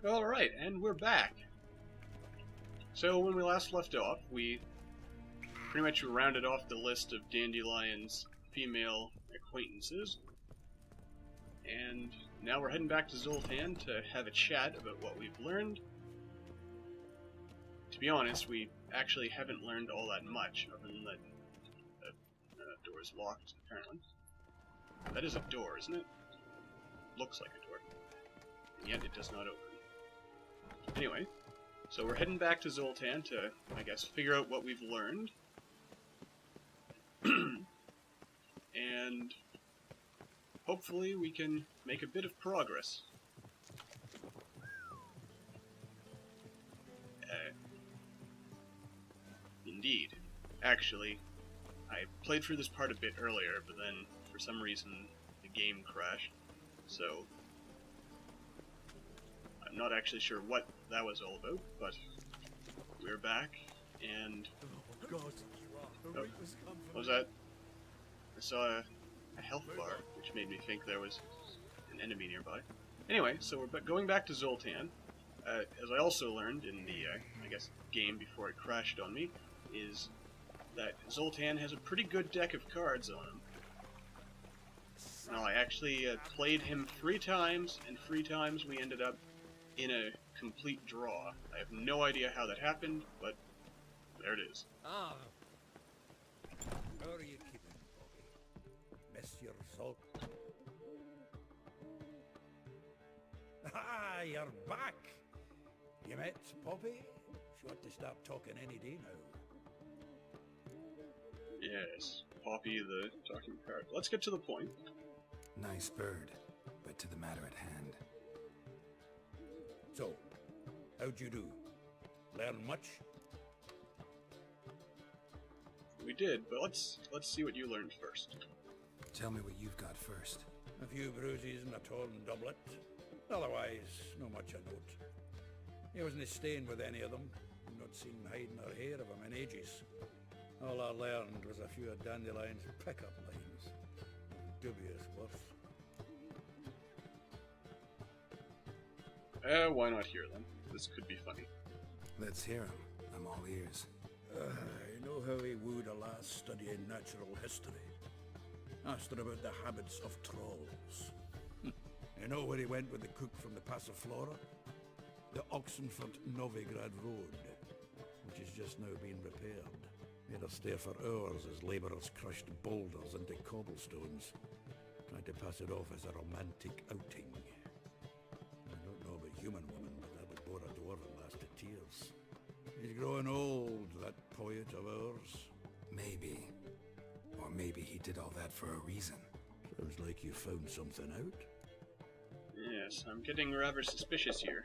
Alright, and we're back. So when we last left off, we pretty much rounded off the list of Dandelion's female acquaintances. And now we're heading back to Zoltan to have a chat about what we've learned. To be honest, we actually haven't learned all that much, other than that the door is locked, apparently. That is a door, isn't it? Looks like a door. And yet it does not open. Anyway, so we're heading back to Zoltan to, I guess, figure out what we've learned. And hopefully we can make a bit of progress. Indeed. Actually, I played through this part a bit earlier, but then, for some reason, the game crashed. So, I'm not actually sure what that was all about, but we're back, and... Oh, what was that? I saw a health bar, which made me think there was an enemy nearby. Anyway, so we're going back to Zoltan. As I also learned in the, I guess, game before it crashed on me, is that Zoltan has a pretty good deck of cards on him. Now, I actually played him 3 times, and 3 times we ended up in a complete draw. I have no idea how that happened, but there it is. Ah. How are you keeping, Bobby? Miss your salt? Ah, you're back! You met Poppy? She ought to start talking any day now. Yes, Poppy the talking card. Let's get to the point. Nice bird, but to the matter at hand. So, how'd you do? Learn much? We did, but let's see what you learned first. Tell me what you've got first. A few bruises and a torn doublet. Otherwise, no much a note. He wasn't staying with any of them. Not seen hiding or hair of him in ages. All I learned was a few of Dandelion's pickup lines. Dubious worth. Why not here then? This could be funny. Let's hear him. I'm all ears. I know how he wooed a lass studying natural history. Asked her about the habits of trolls. You know where he went with the cook from the Passiflora? The Oxenfurt-Novigrad Road, which has just now been repaired. Made her stare for hours as labourers crushed boulders into cobblestones, trying to pass it off as a romantic outing. I don't know about human women, but that would bore a dwarven lass to tears. He's growing old, that poet of ours. Maybe. Or maybe he did all that for a reason. Sounds like you found something out. Yes, I'm getting rather suspicious here.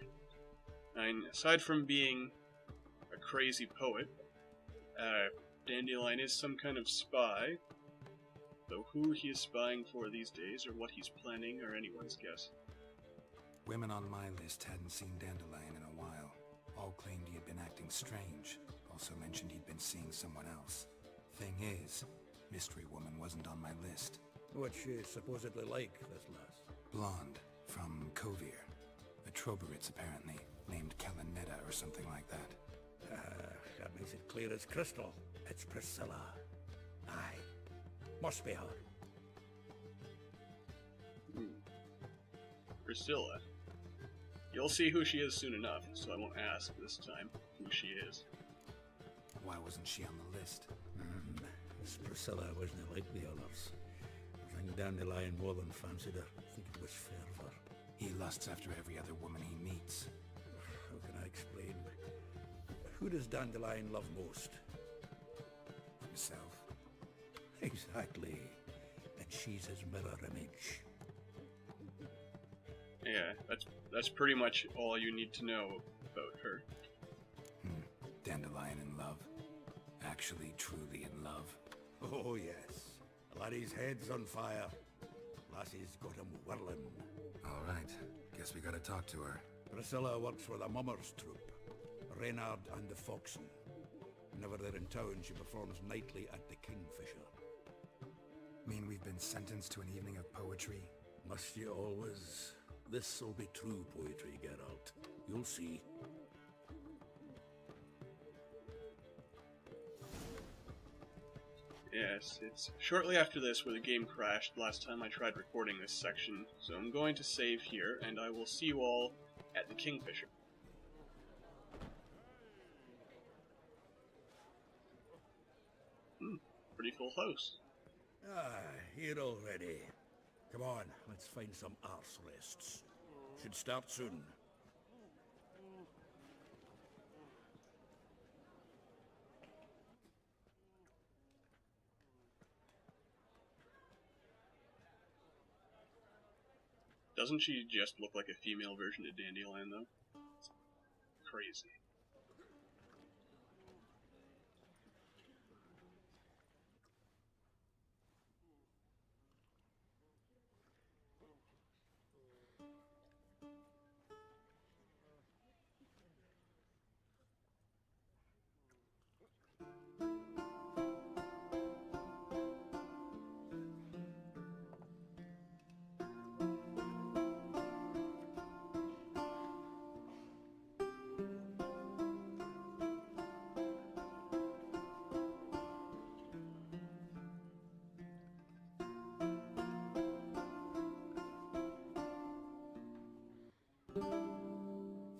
I mean, aside from being a crazy poet, Dandelion is some kind of spy, though who he is spying for these days, or what he's planning, are anyone's guess. Women on my list hadn't seen Dandelion in a while. All claimed he had been acting strange. Also mentioned he'd been seeing someone else. Thing is, Mystery Woman wasn't on my list. What's she supposedly like, this lass? Blonde, from Kovir. A Troberitz, apparently, named Kalanetta or something like that. That makes it clear as crystal. It's Priscilla. Aye. Must be her. Priscilla. You'll see who she is soon enough, so I won't ask this time who she is. Why wasn't she on the list? This Priscilla wasn't like the others. I think Dandelion more than fancied her. I think it was fervour. He lusts after every other woman he meets. How can I explain? Who does Dandelion love most? Himself. Exactly. And she's his mirror image. Yeah, that's pretty much all you need to know about her. Dandelion in love. Actually, truly in love. Oh, yes. Laddie's head's on fire. Lassie's got him whirling. All right. Guess we gotta talk to her. Priscilla works for the Mummers troupe. Reynard and the Foxen. Whenever they're in town, she performs nightly at the Kingfisher. Mean we've been sentenced to an evening of poetry? Must you always? This'll be true poetry, Geralt. You'll see. Yes, it's shortly after this where the game crashed last time I tried recording this section, so I'm going to save here, and I will see you all at the Kingfisher. Pretty full house. Here already. Come on, let's find some arse rests. Should start soon. Doesn't she just look like a female version of Dandelion, though? It's crazy.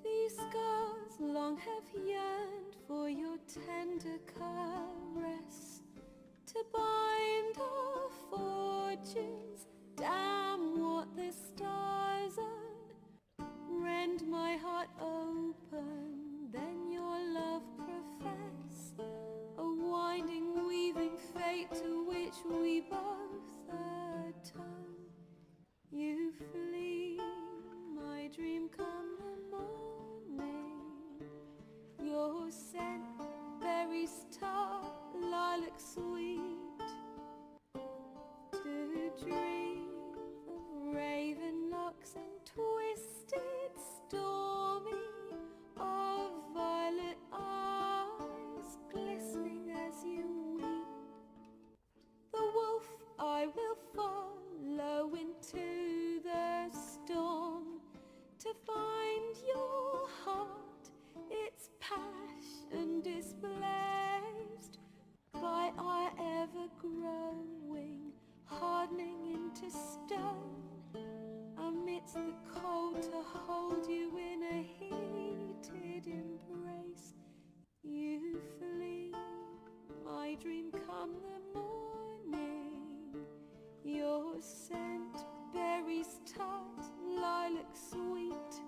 These scars long have yearned for your tender caress, to bind our fortunes. Damn what the stars earn. Rend my heart open, then your love profess, a winding, weaving fate to which we both atone. You flee, my dream come the morning. Your scent, berries tart, lilac sweet. To dream of raven locks and twisted, stormy, of violet eyes glistening as you weep. The wolf I will follow into the storm, to find your heart, its passion displaced by our ever-growing, hardening into stone. Amidst the cold, to hold you in a heated embrace. You flee, my dream come the morning. Your scent, berries tart, lilac sweet.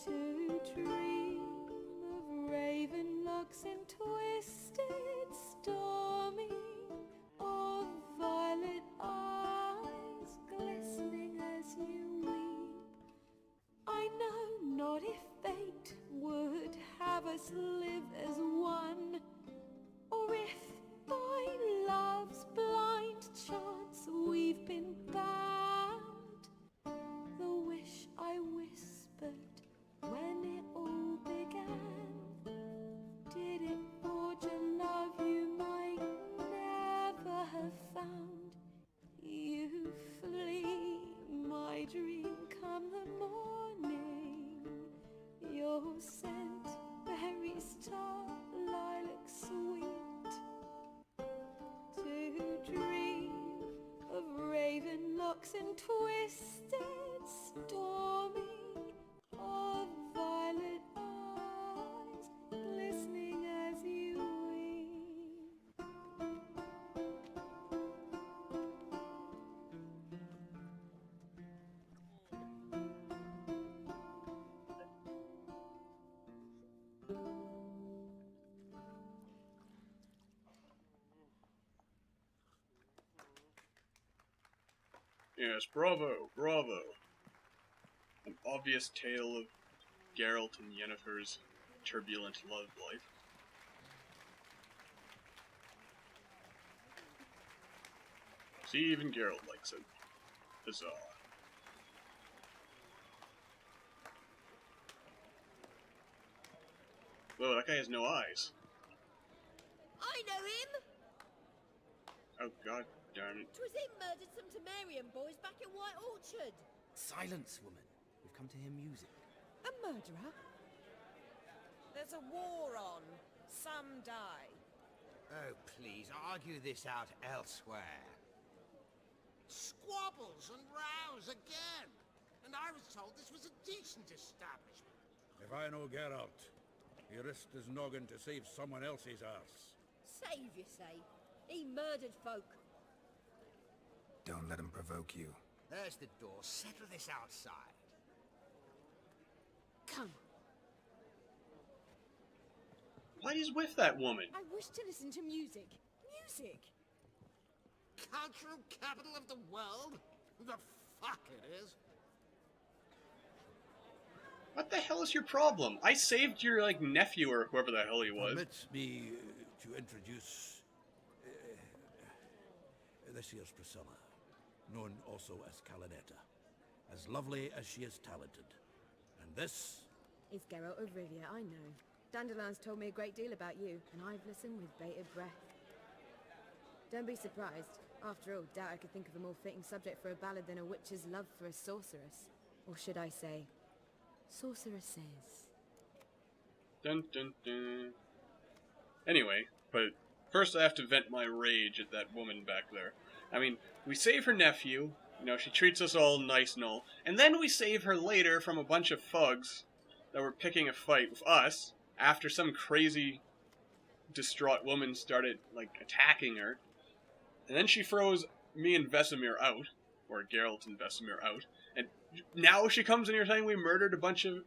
To dream of raven locks and twisted, stormy, of violet eyes glistening as you weep. I know not if fate would have us live as one, or if by love's blind chance we've been bound. The wish I whispered when it all began, did it forge a love you might never have found? You flee, my dream come the morning. Your scent, berries tart, lilac sweet. To dream of raven locks and twisted, stormy, of violet eyes glistening as you weep. Yes, bravo, bravo. An obvious tale of Geralt and Yennefer's turbulent love life. See, even Geralt likes it. Huzzah. Whoa, that guy has no eyes. I know him! Oh god darn it. 'Twas him murdered some Temerian boys back in White Orchard. Silence, woman. We've come to hear music. murderer? There's a war on. Some die. Oh, please, argue this out elsewhere. Squabbles and rows again! And I was told this was a decent establishment. If I know Geralt, he risked his noggin to save someone else's arse. Save, you say? He murdered folk. Don't let him provoke you. There's the door. Settle this outside. Come. Why he's with that woman? I wish to listen to music. Music! Cultural capital of the world? The fuck it is. What the hell is your problem? I saved your, like, nephew or whoever the hell he was. Permit me to introduce this here's Priscilla, known also as Calinetta, as lovely as she is talented. And this... It's Geralt of Rivia, I know. Dandelion's told me a great deal about you, and I've listened with bated breath. Don't be surprised. After all, doubt I could think of a more fitting subject for a ballad than a witch's love for a sorceress. Or should I say, sorceresses. Dun dun dun. Anyway, but first I have to vent my rage at that woman back there. I mean, we save her nephew, you know, she treats us all nice and all, and then we save her later from a bunch of thugs that were picking a fight with us after some crazy, distraught woman started, like, attacking her. And then she throws me and Vesemir out, or Geralt and Vesemir out, and now she comes in here saying we murdered a bunch of...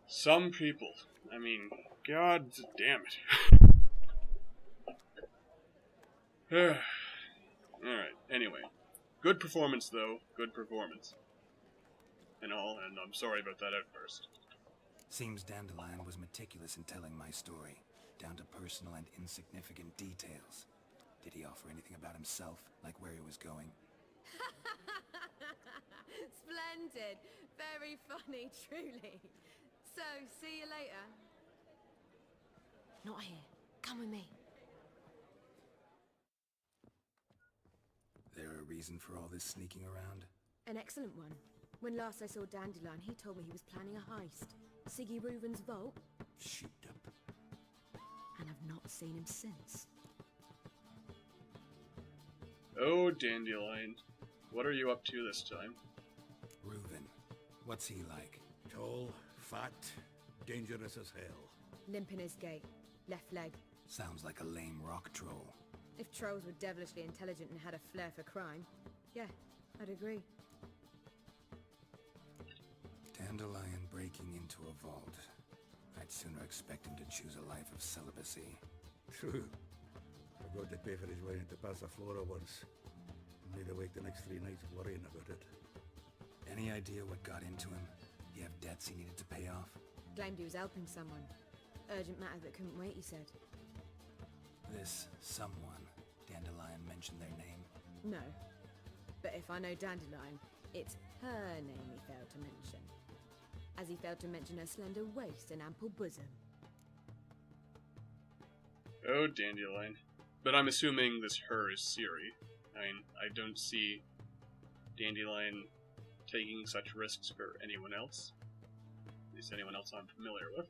some people. I mean, god damn it. Alright, anyway. Good performance, though. Good performance. And all, and I'm sorry about that outburst. Seems Dandelion was meticulous in telling my story, down to personal and insignificant details. Did he offer anything about himself, like where he was going? Splendid. Very funny, truly. So, see you later. Not here. Come with me. There a reason for all this sneaking around? An excellent one. When last I saw Dandelion, he told me he was planning a heist. Siggy Reuven's vault. Shoot up. And I've not seen him since. Oh, Dandelion. What are you up to this time? Reuven. What's he like? Tall, fat, dangerous as hell. Limp in his gait. Left leg. Sounds like a lame rock troll. If trolls were devilishly intelligent and had a flair for crime, yeah, I'd agree. Dandelion breaking into a vault. I'd sooner expect him to choose a life of celibacy. True. Forgot to pay for his way into Bathhouse once. Made awake the next 3 nights worrying about it. Any idea what got into him? Do you have debts he needed to pay off? Claimed he was helping someone. Urgent matter that couldn't wait, he said. This someone, Dandelion mentioned their name? No. But if I know Dandelion, it's her name he failed to mention. As he failed to mention her slender waist and ample bosom. Oh, Dandelion. But I'm assuming this her is Ciri. I mean, I don't see Dandelion taking such risks for anyone else. At least anyone else I'm familiar with.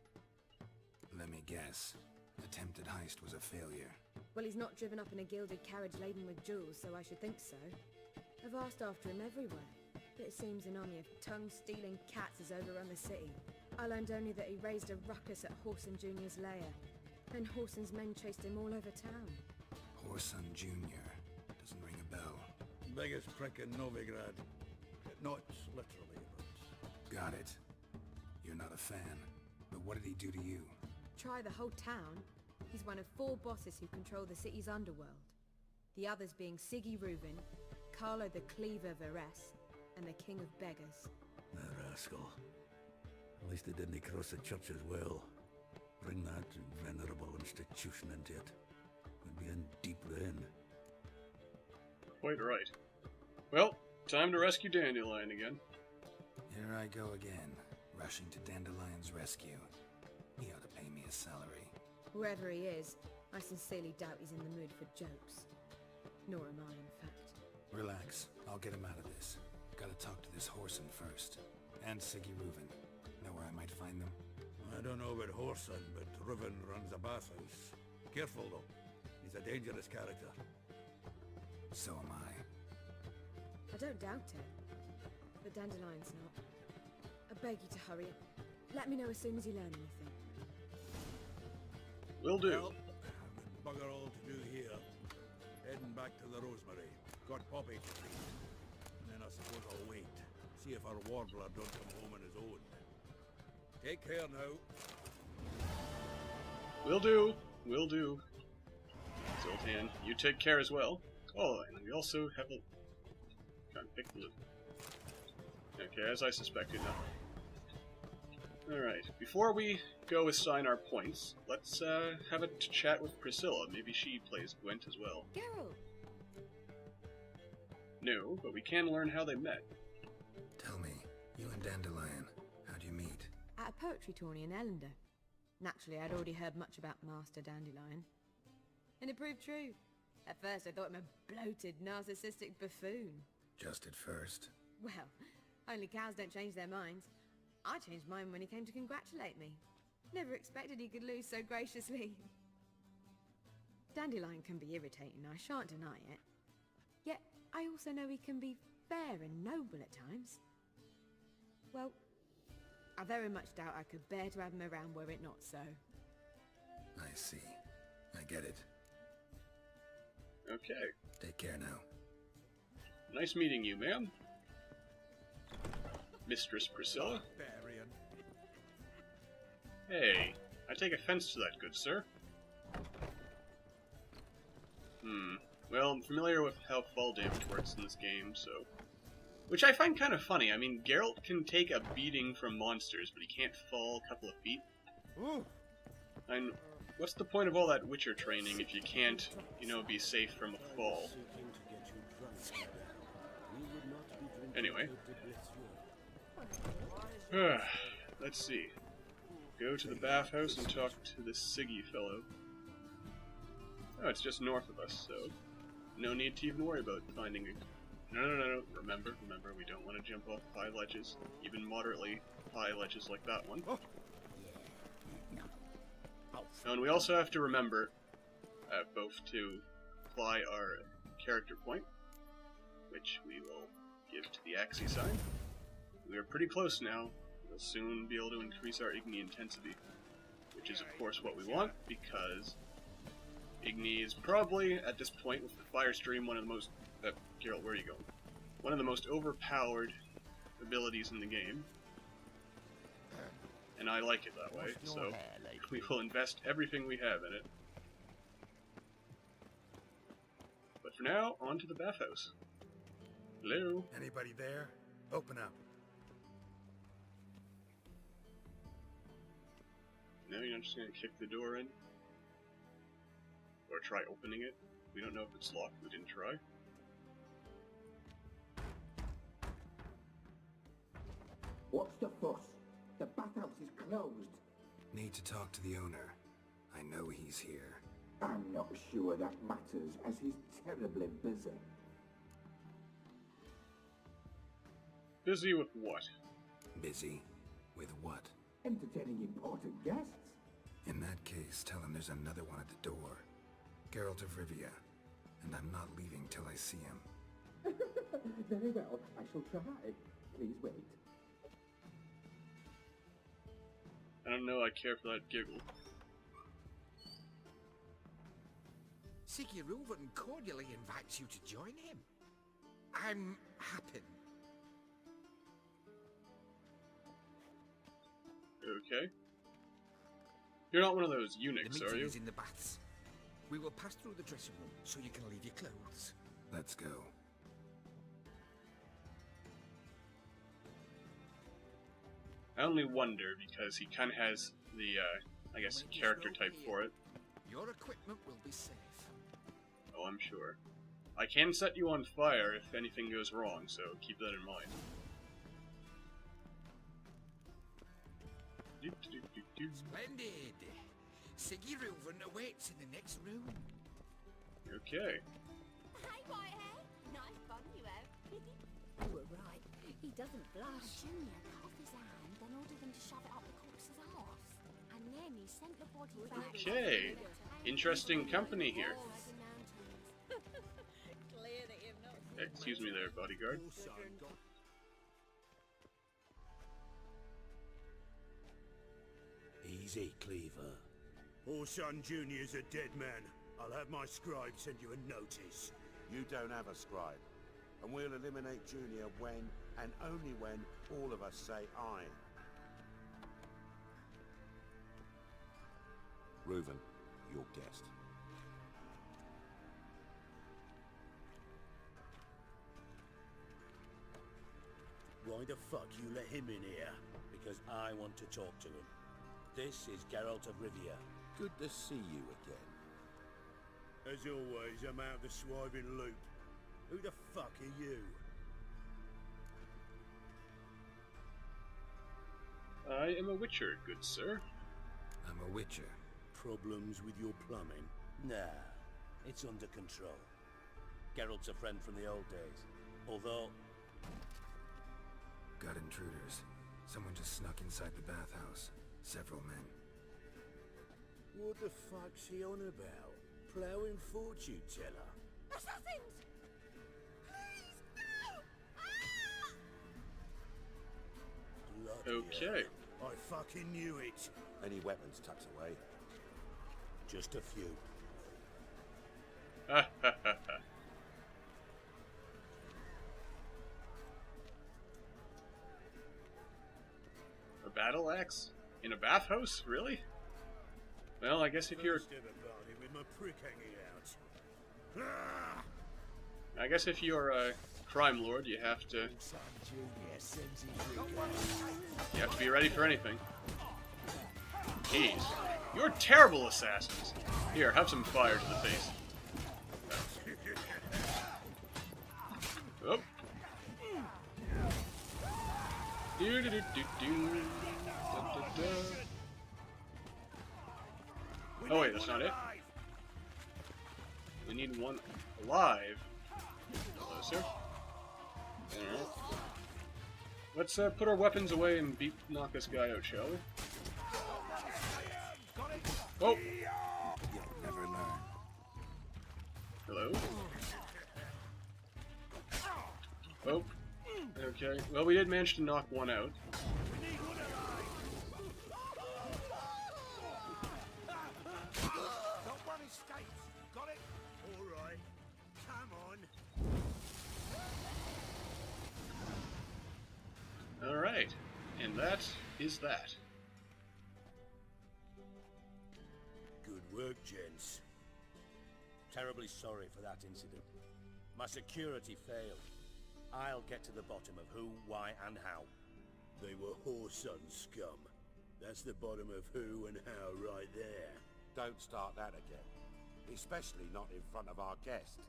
Let me guess. Attempted heist was a failure. Well, he's not driven up in a gilded carriage laden with jewels, so I should think so. I've asked after him everywhere, but it seems an army of tongue-stealing cats has overrun the city. I learned only that he raised a ruckus at Whoreson Jr.'s lair, and Whoreson's men chased him all over town. Whoreson Jr. Doesn't ring a bell. Biggest prick in Novigrad. Not literally, but... Got it. You're not a fan. But what did he do to you? Try the whole town. He's one of 4 bosses who control the city's underworld. The others being Siggy Reuven, Carlo the Cleaver Varese, and the King of Beggars. The rascal. At least they didn't cross the church as well. Bring that venerable institution into it. We'd be in deep then. Quite right. Well, time to rescue Dandelion again. Here I go again, rushing to Dandelion's rescue. He ought to pay me a salary. Whoever he is, I sincerely doubt he's in the mood for jokes. Nor am I, in fact. Relax, I'll get him out of this. Gotta talk to this Whoreson first. And Siggy Reuven. Know where I might find them? I don't know about Whoreson, but Reuven runs a bathhouse. Careful, though. He's a dangerous character. So am I. I don't doubt it. But Dandelion's not. I beg you to hurry. Let me know as soon as you learn anything. Will do. Well, I've bugger all to do here. Heading back to the Rosemary. Got Poppy to feed. And then I suppose I'll wait. See if our warbler don't come home on his own. Take care now. Will do. Will do. Zoltan, you take care as well. Oh, and we also have a... Can't pick the loot. Okay, as I suspected now. Alright, before we go assign our points, let's have a chat with Priscilla. Maybe she plays Gwent as well. Geralt! No, but we can learn how they met. Tell me, you and Dandelion, how'd you meet? At a poetry tourney in Ellender. Naturally, I'd already heard much about Master Dandelion. And it proved true. At first, I thought him a bloated, narcissistic buffoon. Just at first. Well, only cows don't change their minds. I changed mine when he came to congratulate me. Never expected he could lose so graciously. Dandelion can be irritating, I shan't deny it. Yet, I also know he can be fair and noble at times. Well, I very much doubt I could bear to have him around were it not so. I see. I get it. Okay. Take care now. Nice meeting you, ma'am. Mistress Priscilla. Barbarian. Hey, I take offense to that, good sir. Well, I'm familiar with how fall damage works in this game, so... Which I find kind of funny. I mean, Geralt can take a beating from monsters, but he can't fall a couple of feet. Ooh. And what's the point of all that Witcher training if you can't, you know, be safe from a fall? Anyway. Let's see. Go to the Bathhouse and talk to this Siggy fellow. Oh, it's just north of us, so no need to even worry about finding it. No. Remember, we don't want to jump off high ledges, even moderately high ledges like that one. Oh, and we also have to remember both to apply our character point, which we will give to the Axie sign. We are pretty close now. We'll soon be able to increase our Igni intensity, which is of course what we want, because Igni is probably, at this point, with the Fire Stream, one of the most... Geralt, where are you going? One of the most overpowered abilities in the game. And I like it that way, so we will invest everything we have in it. But for now, on to the Bathhouse. Hello? Anybody there? Open up. No, you're not just gonna kick the door in? Or try opening it? We don't know if it's locked, we didn't try. What's the fuss? The bathhouse is closed. Need to talk to the owner. I know he's here. I'm not sure that matters, as he's terribly busy. Busy with what? Busy? With what? Entertaining important guests. In that case, tell him there's another one at the door. Geralt of Rivia. And I'm not leaving till I see him. Very well, I shall try. Please wait. I don't know I care for that giggle. Siggy Reuven cordially invites you to join him. I'm happy. Okay. You're not one of those eunuchs, The are meeting you? is in the baths. We will pass through the dressing room so you can leave your clothes. Let's go. I only wonder because he kind of has the, I guess, character type for it. Your equipment will be safe. Oh, I'm sure. I can set you on fire if anything goes wrong, so keep that in mind. Splendid! Siggy Reuven awaits in the next room. Okay. Hey, Whitehead. Nice fun you have. You were right. He doesn't blush. Junior cut off his hand, then ordered them to shove it up the corpse's arse. And then he sent the body back. Okay. Interesting company here. Clear that you've not. Excuse me there, bodyguard. Easy, Cleaver. Orson Jr.'s a dead man. I'll have my scribe send you a notice. You don't have a scribe. And we'll eliminate Junior when, and only when, all of us say aye. Reuven, your guest. Why the fuck you let him in here? Because I want to talk to him. This is Geralt of Rivia. Good to see you again. As always, I'm out of the swiving loop. Who the fuck are you? I am a witcher, good sir. I'm a witcher. Problems with your plumbing? Nah, it's under control. Geralt's a friend from the old days. Although... Got intruders. Someone just snuck inside the bathhouse. Several men. What the fuck's he on about? Ploughing fortune teller? Assassins! Please, no! Bloody Okay. hell. I fucking knew it. Any weapons tucked away? Just a few. Ha ha ha ha. A battle axe? In a bathhouse? Really? Well, I guess if you're... First ever party with my prick hanging out. Ah! I guess if you're a crime lord, you have to... You have to be ready for anything. Jeez. You're terrible assassins. Here, have some fire to the face. Oh. Do do do do do. Da, da, da. Oh wait, that's not it. We need one alive. Closer. Alright. Let's put our weapons away and knock this guy out, shall we? Oh! You'll never learn. Hello? Oh. Okay. Well, we did manage to knock one out. Not one escapes. Got it? All right. Come on. Alright. And that is that. Good work, gents. Terribly sorry for that incident. My security failed. I'll get to the bottom of who, why, and how. They were whoreson scum. That's the bottom of who and how right there. Don't start that again. Especially not in front of our guest.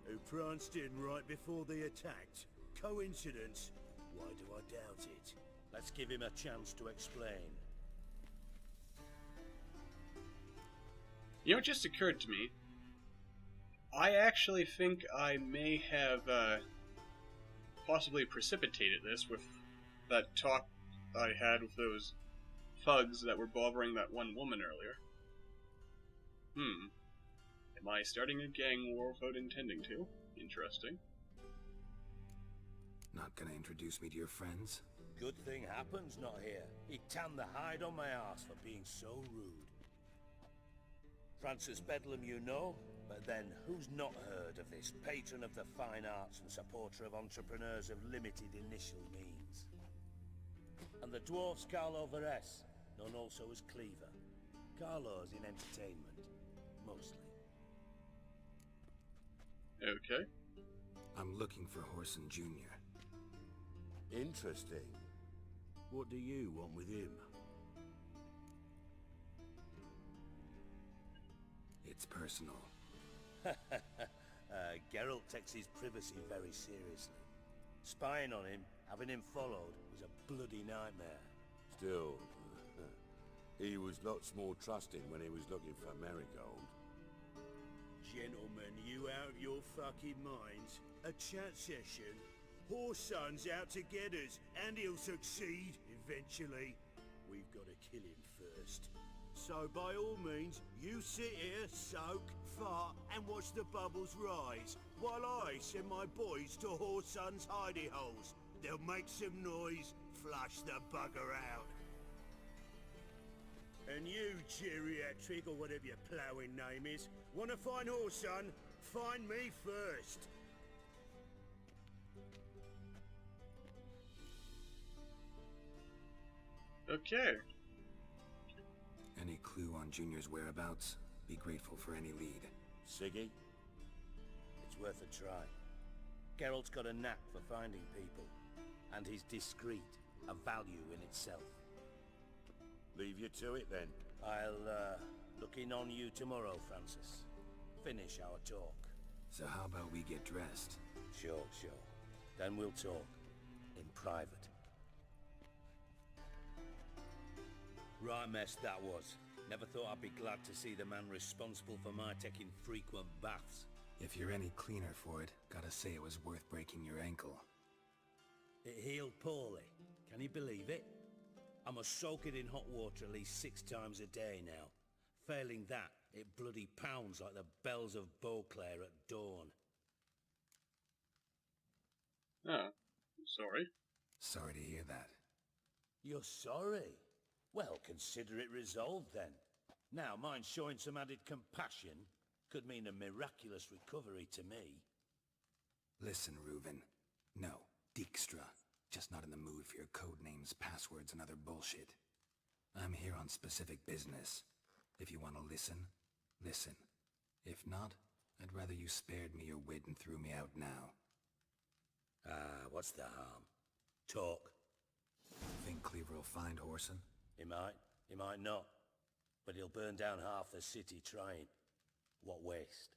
Who pranced in right before they attacked. Coincidence? Why do I doubt it? Let's give him a chance to explain. You know, it just occurred to me. I actually think I may have possibly precipitated this with that talk I had with those thugs that were bothering that one woman earlier. Am I starting a gang war without intending to? Interesting. Not gonna introduce me to your friends? Good thing Happen's not here. He tanned the hide on my arse for being so rude. Francis Bedlam you know, but then who's not heard of this patron of the fine arts and supporter of entrepreneurs of limited initial means? And the dwarf's Carlo Veres, known also as Cleaver. Carlo's in entertainment, mostly. Okay. I'm looking for Whoreson Jr. Interesting. What do you want with him? It's personal. Geralt takes his privacy very seriously. Spying on him, having him followed, was a bloody nightmare. Still, he was lots more trusting when he was looking for Marigold. Gentlemen, you out of your fucking minds? A chat session? Horse Son's out to get us, and he'll succeed eventually. We've got to kill him first. So by all means, you sit here, soak, fart, and watch the bubbles rise, while I send my boys to Horse Son's hidey holes. They'll make some noise, flush the bugger out. And you, geriatric, or whatever your ploughing name is, want to find Horse Son? Find me first. Okay. Any clue on Junior's whereabouts? Be grateful for any lead. Siggy? It's worth a try. Geralt's got a knack for finding people, and he's discreet, a value in itself. Leave you to it then. I'll, look in on you tomorrow, Francis. Finish our talk. So how about we get dressed? Sure. Then we'll talk. In private. Right mess that was. Never thought I'd be glad to see the man responsible for my taking frequent baths. If you're any cleaner for it, gotta say it was worth breaking your ankle. It healed poorly. Can you believe it? I must soak it in hot water at least 6 times a day now. Failing that, it bloody pounds like the bells of Beauclair at dawn. Oh, sorry. Sorry to hear that. You're sorry? Well, consider it resolved then. Now, mind showing some added compassion could mean a miraculous recovery to me. Listen, Reuven. No, Dijkstra. Just not in the mood for your code names, passwords, and other bullshit. I'm here on specific business. If you want to listen, listen. If not, I'd rather you spared me your wit and threw me out now. What's the harm? Talk. Think Cleaver will find Whoreson? He might not. But he'll burn down half the city trying. What waste?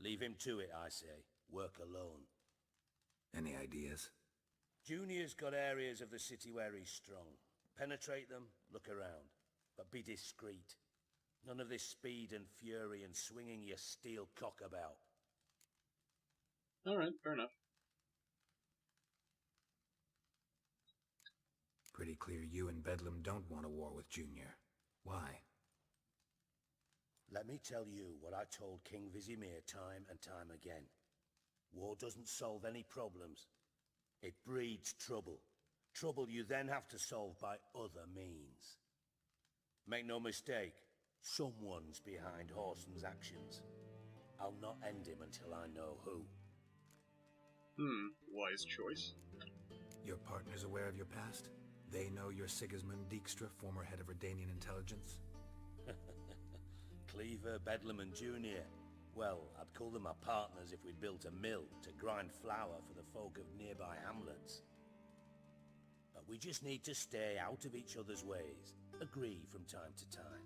Leave him to it, I say. Work alone. Any ideas? Junior's got areas of the city where he's strong. Penetrate them, look around. But be discreet. None of this speed and fury and swinging your steel cock about. Alright, fair enough. Pretty clear you and Bedlam don't want a war with Junior. Why? Let me tell you what I told King Vizimir time and time again. War doesn't solve any problems. It breeds trouble. Trouble you then have to solve by other means. Make no mistake, someone's behind Whoreson's actions. I'll not end him until I know who. Wise choice. Your partner's aware of your past? They know you're Sigismund Dijkstra, former head of Redanian intelligence? Cleaver, Bedlam and Junior. Well, I'd call them my partners if we'd built a mill to grind flour for the folk of nearby hamlets. But we just need to stay out of each other's ways, agree from time to time.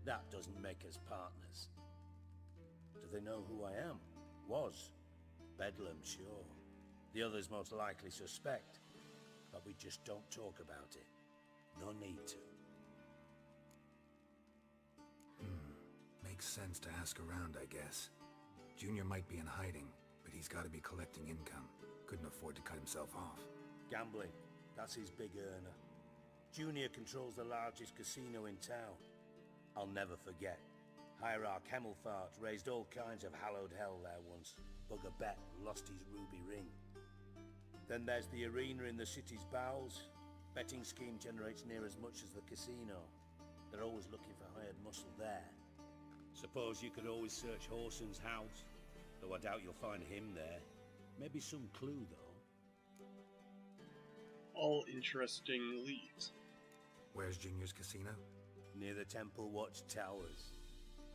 That doesn't make us partners. Do they know who I am? Was. Bedlam, sure. The others most likely suspect. But we just don't talk about it. No need to. Makes sense to ask around, I guess. Junior might be in hiding, but he's got to be collecting income. Couldn't afford to cut himself off. Gambling. That's his big earner. Junior controls the largest casino in town. I'll never forget. Hierarch Hemmelfart raised all kinds of hallowed hell there once. Bugger bet lost his ruby ring. Then there's the arena in the city's bowels. Betting scheme generates near as much as the casino. They're always looking for hired muscle there. Suppose you could always search Whoreson's house, though I doubt you'll find him there. Maybe some clue, though. All interesting leads. Where's Junior's casino? Near the Temple Watch Towers.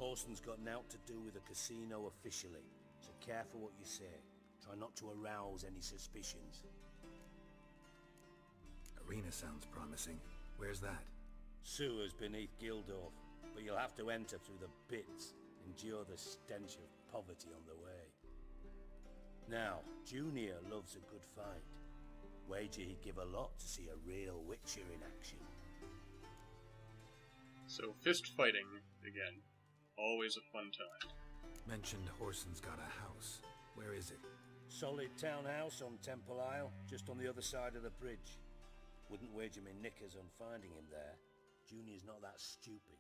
Whoreson's got naught to do with the casino officially, so careful what you say. Try not to arouse any suspicions. Arena sounds promising. Where's that? Sewers beneath Gildorf, but you'll have to enter through the pits, endure the stench of poverty on the way. Now, Junior loves a good fight. Wager he'd give a lot to see a real Witcher in action. So, fist fighting again. Always a fun time. Mentioned Horson's got a house. Where is it? Solid townhouse on Temple Isle, just on the other side of the bridge. Wouldn't wager me knickers on finding him there. Junior's not that stupid.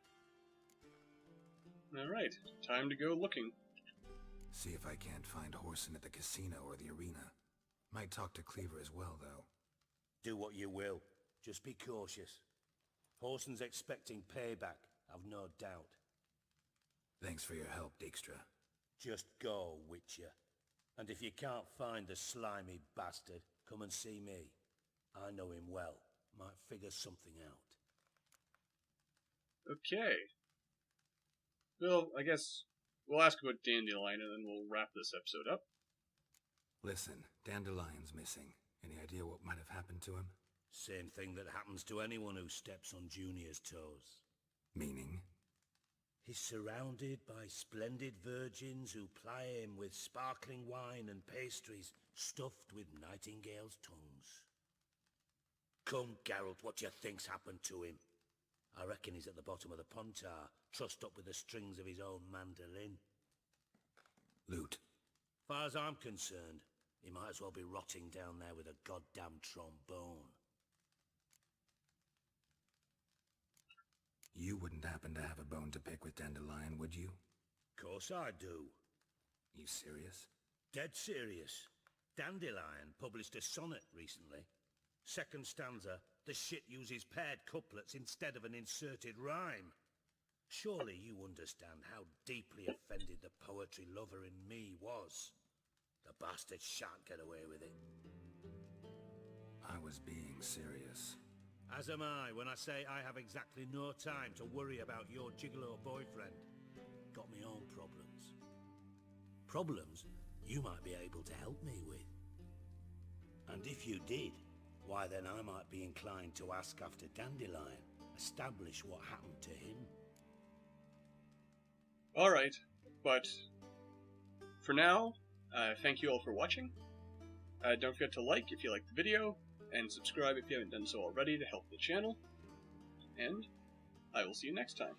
Alright, time to go looking. See if I can't find Horson at the casino or the arena. Might talk to Cleaver as well, though. Do what you will. Just be cautious. Horson's expecting payback, I've no doubt. Thanks for your help, Dijkstra. Just go, Witcher. And if you can't find the slimy bastard, come and see me. I know him well. Might figure something out. Okay. Well, I guess we'll ask about Dandelion and then we'll wrap this episode up. Listen, Dandelion's missing. Any idea what might have happened to him? Same thing that happens to anyone who steps on Junior's toes. Meaning? He's surrounded by splendid virgins who ply him with sparkling wine and pastries stuffed with nightingales' tongues. Come, Geralt, what do you think's happened to him? I reckon he's at the bottom of the Pontar, trussed up with the strings of his own mandolin. Loot. Far as I'm concerned, he might as well be rotting down there with a goddamn trombone. You wouldn't happen to have a bone to pick with Dandelion, would you? Course I do. You serious? Dead serious. Dandelion published a sonnet recently. Second stanza, the shit uses paired couplets instead of an inserted rhyme. Surely you understand how deeply offended the poetry lover in me was. The bastard shan't get away with it. I was being serious. As am I when I say I have exactly no time to worry about your gigolo boyfriend. Got me own problems. Problems you might be able to help me with. And if you did, why then I might be inclined to ask after Dandelion, establish what happened to him. Alright, but for now, thank you all for watching. Don't forget to like if you liked the video, and subscribe if you haven't done so already to help the channel. And I will see you next time.